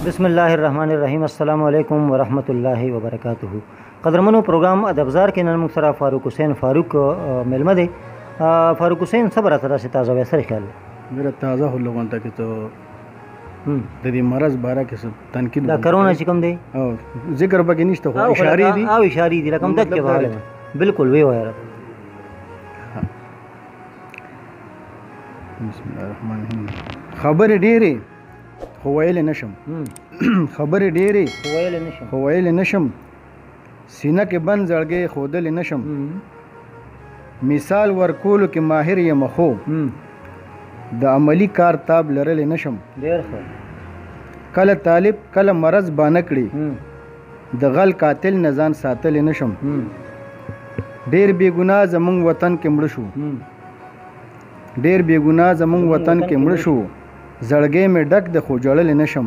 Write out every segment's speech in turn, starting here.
بسم الله الرحمن الرحیم. السلام علیکم ورحمۃ اللہ وبرکاتہ. قدرمنو پروګرام ادبزار کې نن موږ سره فاروق حسین فاروق ملمه دی. فاروق حسین صبر سره چې تازه وې سره خیال میرا تازه هو لغون ته کې ته د دې مرض باره کې تنقید دا کرونا چې کوم دی او ذکر پکې نشته خو اشاره دي او اشاره دي لکه دک کې وایي بالکل وی وایي. بسم الله الرحمن الرحیم. خبر ډېرې خو ویل نشم خبرې ډېرې خو ویل نشم سینه کې بند زړګې ښودلی نشم مثال ورکولو کې ماهر یم خو د عملي کار تاب لرلی نشم کله طالب کله مرض بانه کړي د غل قاتل نه ځان ساتلی نشم ډېر بېګناه زموږ وطن کې مړه شو ډېر بېګناه زموږ وطن کې مړه شو زړګی مې ډک د خو جړلی نشم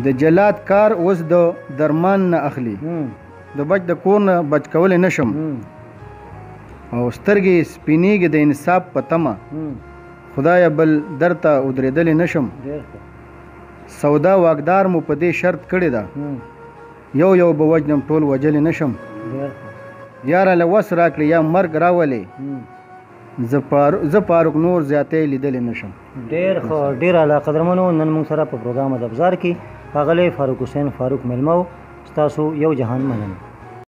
د جلاد کار اوس د درمان نه اخلي د بچ د کور نه بچ کولی نشم او سترګې سپینېږي د انصاف په تمه خدایه بل درته ودرېدلی نشم سودا واګدار مو په دې شرط کړې ده یو یو به وجنم ټول وجلی نشم یاره له وس راکړي یا مرګ راولې زه فاروق نور زیاتې لیدلی نشم. ډېر اعلی قدرمنو نن موږ سره په پروګرام ادبزار کې ښاغلی فاروق حسین فاروق ملمه و. ستاسو یو جهان مننه.